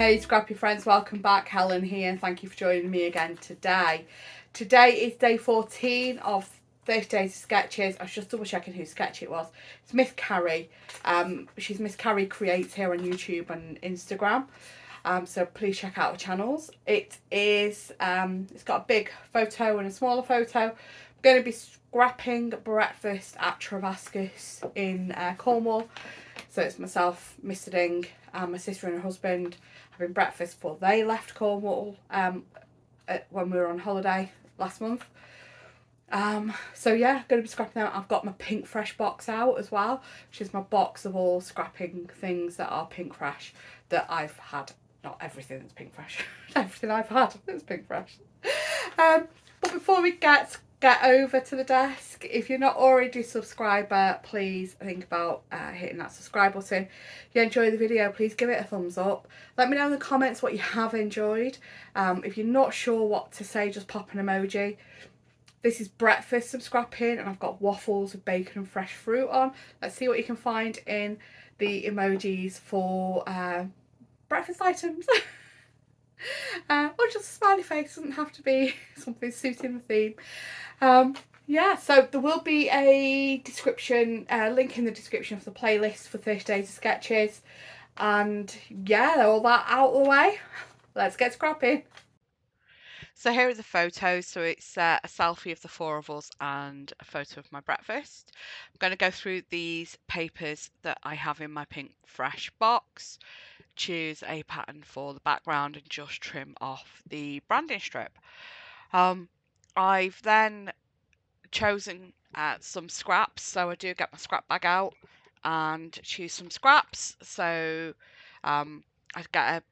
Hey Scrappy friends, welcome back. Helen here and thank you for joining me again today. Today is day 14 of 30 Days of Sketches. I was just double checking whose sketch it was. It's Miss Carrie. She's Miss Carrie Creates here on YouTube and Instagram. So please check out her channels. It is, it's got a big photo and a smaller photo. I'm going to be scrapping breakfast at Travascus in Cornwall. So it's myself, Mr. Ding, and my sister and her husband having breakfast before they left Cornwall when we were on holiday last month. So yeah, going to be scrapping out. I've got my Pink Fresh box out as well, which is my box of all scrapping things that are Pink Fresh that I've had. Not everything that's Pink Fresh. Everything I've had is Pink Fresh. But before we get over to the desk, if you're not already a subscriber, please think about hitting that subscribe button. If you enjoy the video, please give it a thumbs up. Let me know in the comments what you have enjoyed. If you're not sure what to say, just pop an emoji. This is breakfast I'm scrapping, and I've got waffles with bacon and fresh fruit on. Let's see what you can find in the emojis for breakfast items. Or just a smiley face, doesn't have to be something suiting the theme. Yeah, so there will be a description, link in the description for the playlist for 30 Days of Sketches. And yeah, all that out of the way, let's get scrapping. So here are the photos. So it's a selfie of the four of us and a photo of my breakfast. I'm going to go through these papers that I have in my Pink Fresh box, choose a pattern for the background and just trim off the branding strip. I've then chosen some scraps, so I do get my scrap bag out and choose some scraps. So I get a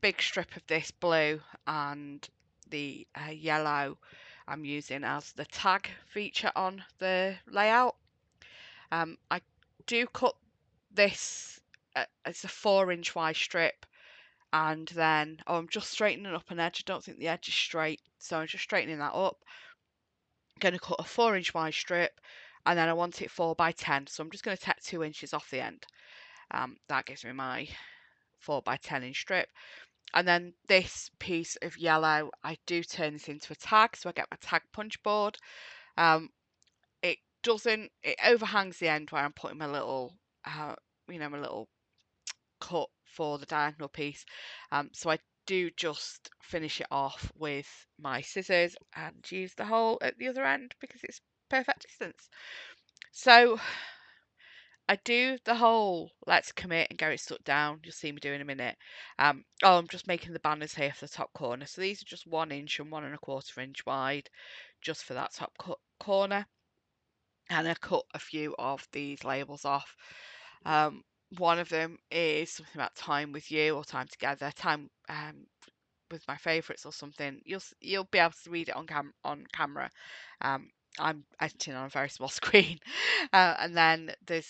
big strip of this blue and the yellow I'm using as the tag feature on the layout. I do cut this as a 4-inch wide strip, and then I'm just straightening up an edge. I don't think the edge is straight, so I'm just straightening that up. Going to cut a 4-inch wide strip, and then I want it 4x10, so I'm just going to take 2 inches off the end. That gives me my 4x10 inch strip. And then this piece of yellow, I do turn this into a tag, so I get my tag punch board. It overhangs the end where I'm putting my little, my little cut for the diagonal piece. So I do just finish it off with my scissors and use the hole at the other end because it's perfect distance. So I do the whole let's commit and get it stuck down. You'll see me do in a minute. I'm just making the banners here for the top corner. So these are just 1 inch and 1¼ inch wide, just for that top corner. And I cut a few of these labels off. One of them is something about time with you or time together, time with my favourites or something. You'll be able to read it on camera. I'm editing on a very small screen. And then there's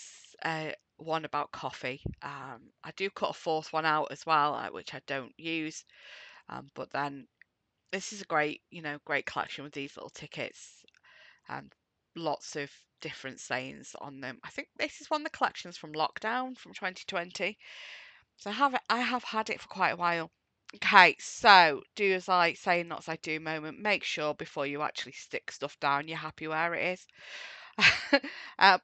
one about coffee. I do cut a 4th one out as well, which I don't use. But then this is a great collection with these little tickets and lots of different sayings on them. I think this is one of the collections from lockdown from 2020. So I have had it for quite a while. Okay, so do as I say, not as I do moment. Make sure before you actually stick stuff down, you're happy where it is. I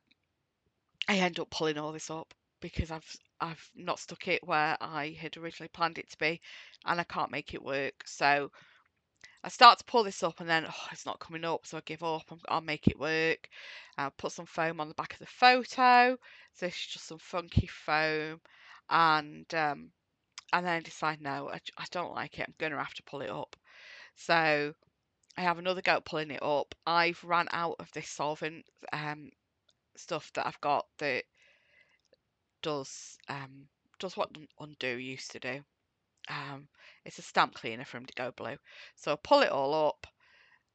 end up pulling all this up because I've not stuck it where I had originally planned it to be, and I can't make it work. So I start to pull this up, and then it's not coming up, so I give up. I'll make it work. I'll put some foam on the back of the photo. So this is just some funky foam, and then I decide, no, I don't like it. I'm going to have to pull it up. So I have another go at pulling it up. I've ran out of this solvent stuff that I've got that does what Undo used to do. It's a stamp cleaner from Indigo Blue. So I pull it all up.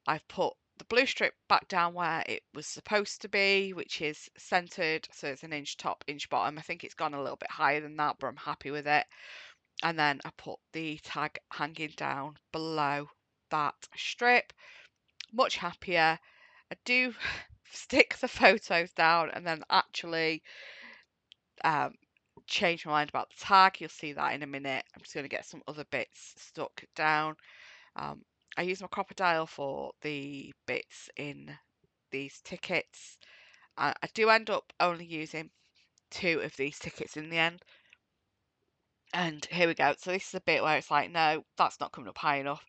I've put the blue strip back down where it was supposed to be, which is centered. So it's an inch top, inch bottom. I think it's gone a little bit higher than that, but I'm happy with it. And then I put the tag hanging down below that strip. Much happier. I do stick the photos down and then actually changed my mind about the tag. You'll see that in a minute. I'm just going to get some other bits stuck down. I use my crocodile for the bits in these tickets. I do end up only using 2 of these tickets in the end. And here we go. So this is a bit where it's like, no, that's not coming up high enough.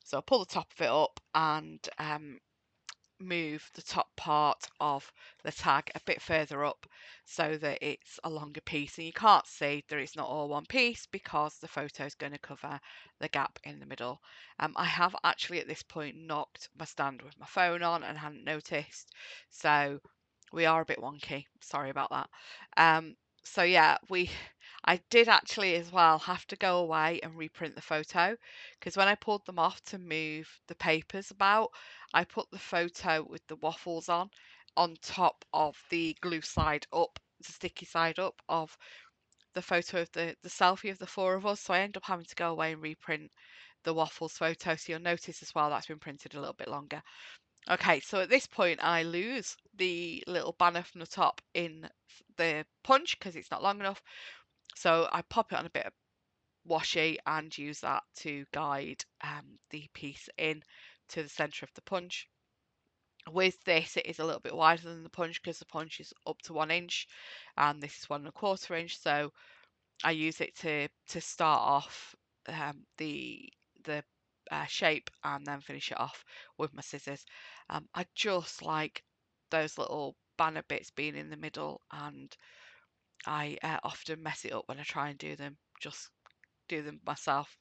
So I pull the top of it up and move the top part of the tag a bit further up so that it's a longer piece, and you can't see that it's not all one piece because the photo is going to cover the gap in the middle. I have actually at this point knocked my stand with my phone on and hadn't noticed, so we are a bit wonky. Sorry about that. So yeah, I did actually as well have to go away and reprint the photo, because when I pulled them off to move the papers about, I put the photo with the waffles on top of the glue side up, the sticky side up of the photo of the selfie of the 4 of us. So I end up having to go away and reprint the waffles photo. So you'll notice as well that's been printed a little bit longer. Okay, so at this point I lose the little banner from the top in the punch because it's not long enough. So I pop it on a bit of washi and use that to guide the piece in to the centre of the punch. With this, it is a little bit wider than the punch because the punch is up to 1 inch and this is 1¼ inch. So I use it to start off the shape and then finish it off with my scissors. I just like those little banner bits being in the middle, and I often mess it up when I try and just do them myself.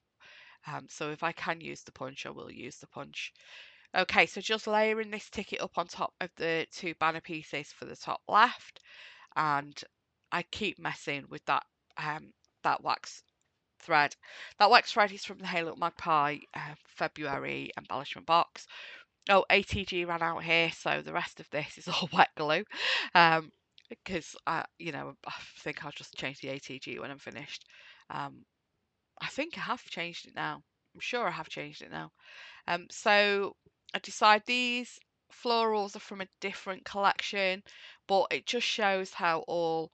So if I can use the punch, I will use the punch. Okay, so just layering this ticket up on top of the 2 banner pieces for the top left, and I keep messing with that wax thread. That wax thread is from the Hey Look Magpie February embellishment box. Oh, ATG ran out here, so the rest of this is all wet glue. Because I think I'll just change the ATG when I'm finished. I think I have changed it now. I'm sure I have changed it now. So I decide these florals are from a different collection, but it just shows how all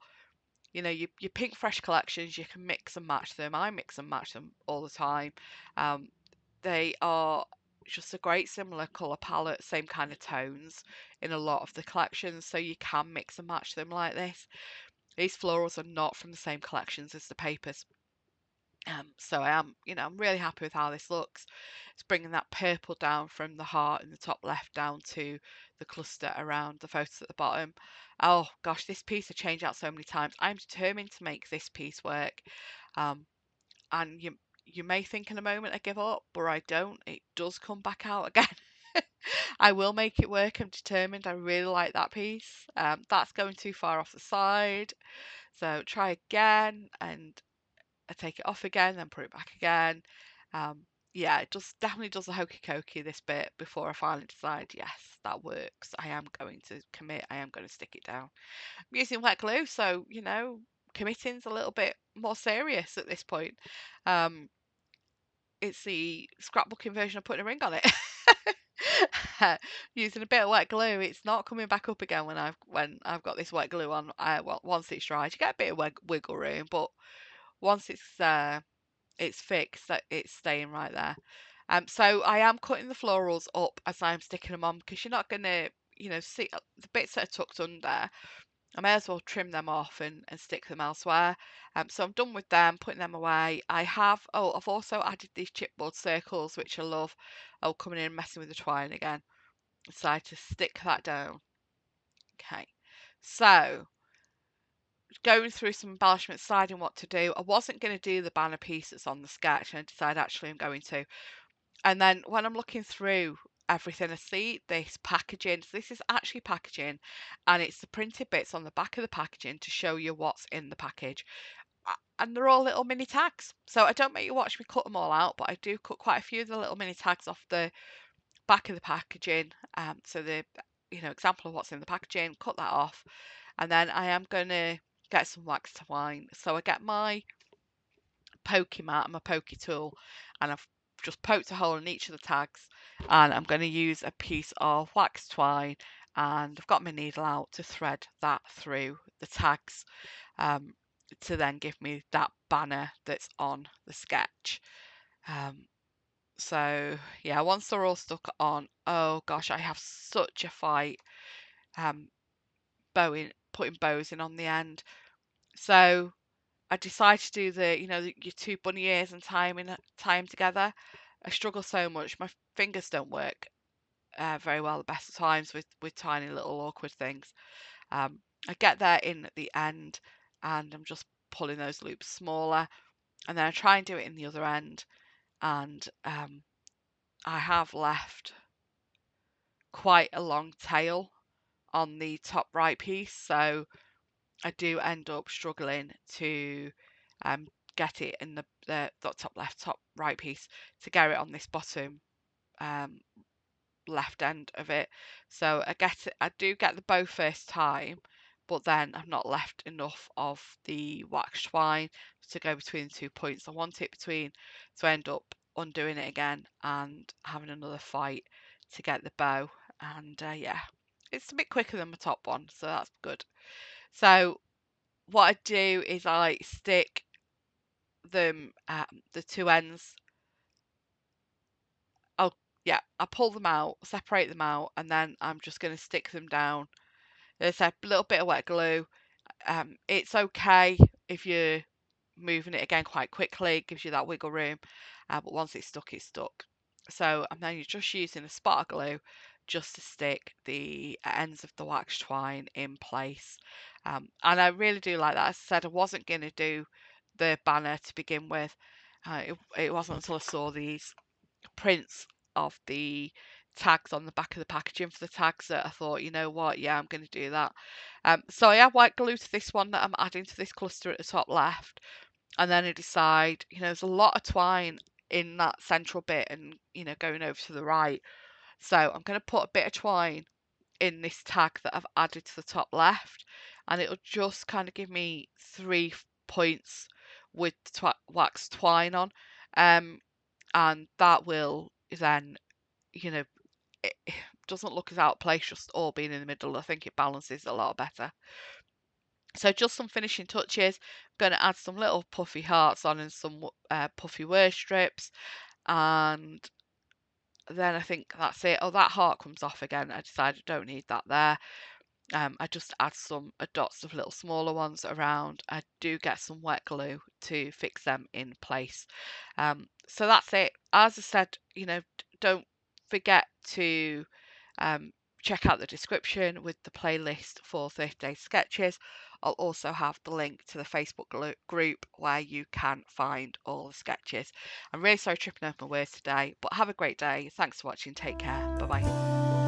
your pink fresh collections, you can mix and match them. I mix and match them all the time. Um, they are just a great similar color palette, same kind of tones in a lot of the collections, so you can mix and match them like this. These florals are not from the same collections as the papers. So I'm really happy with how this looks. It's bringing that purple down from the heart in the top left down to the cluster around the photos at the bottom. Oh gosh, this piece I changed out so many times. I'm determined to make this piece work. Um, and you may think in a moment I give up, but I don't. It does come back out again. I will make it work. I'm determined. I really like that piece. That's going too far off the side. So try again, and I take it off again, then put it back again. Yeah, it definitely does the hokey cokey this bit before I finally decide, yes, that works. I am going to commit. I am going to stick it down. I'm using wet glue, so committing's a little bit more serious at this point. Um, it's the scrapbooking version of putting a ring on it. Using a bit of wet glue, it's not coming back up again when I've got this wet glue on. Well, once it's dried, you get a bit of wiggle room, but once it's fixed, that it's staying right there. So I am cutting the florals up as I'm sticking them on, because you're not gonna, see the bits that are tucked under. I may as well trim them off and stick them elsewhere. So I'm done with them, putting them away. I've also added these chipboard circles, which I love. Oh, coming in and messing with the twine again. Decided to stick that down. Okay, so going through some embellishments, deciding what to do. I wasn't going to do the banner piece that's on the sketch, and I decided actually I'm going to. And then when I'm looking through everything, I see this packaging. So this is actually packaging, and it's the printed bits on the back of the packaging to show you what's in the package. And they're all little mini tags. So I don't make you watch me cut them all out, but I do cut quite a few of the little mini tags off the back of the packaging. So the example of what's in the packaging, cut that off, and then I am going to get some wax twine. So I get my pokey mat and my pokey tool, and I've just poked a hole in each of the tags, and I'm going to use a piece of wax twine, and I've got my needle out to thread that through the tags. to then give me that banner that's on the sketch. So yeah, once they're all stuck on, oh gosh, I have such a fight putting bows in on the end. So I decided to do your two bunny ears and tie them together. I struggle so much. My fingers don't work very well the best of times with tiny little awkward things. I get there in at the end and I'm just pulling those loops smaller, and then I try and do it in the other end, and I have left quite a long tail on the top right piece, so I do end up struggling to get it in the top left, top right piece to get it on this bottom um, left end of it. So I do get the bow first time, but then I've not left enough of the wax twine to go between the 2 points. I want it between to end up undoing it again and having another fight to get the bow. And yeah, it's a bit quicker than my top one, so that's good. So what I do is I stick them the two ends. Oh yeah, I pull them out, separate them out, and then I'm just going to stick them down. There's a little bit of wet glue. It's okay if you're moving it again quite quickly, it gives you that wiggle room. But once it's stuck, it's stuck. So and then you're just using a spot of glue just to stick the ends of the wax twine in place. And I really do like that. As I said, I wasn't going to do the banner to begin with. It wasn't until I saw these prints of the tags on the back of the packaging for the tags that I thought, you know what, yeah, I'm going to do that. So I add white glue to this one that I'm adding to this cluster at the top left, and then I decide, there's a lot of twine in that central bit and, going over to the right. So I'm going to put a bit of twine in this tag that I've added to the top left, and it'll just kind of give me 3 points with wax twine on. And that will then, it doesn't look as out of place just all being in the middle. I think it balances a lot better. So just some finishing touches. I'm going to add some little puffy hearts on and some puffy word strips, and then I think that's it. Oh, that heart comes off again. I decided I don't need that there. I just add some dots of little smaller ones around. I do get some wet glue to fix them in place. So that's it. As I said, don't forget to check out the description with the playlist for 30 Day Sketches. I'll also have the link to the Facebook group where you can find all the sketches. I'm really sorry tripping over my words today, but have a great day. Thanks for watching. Take care. Bye bye.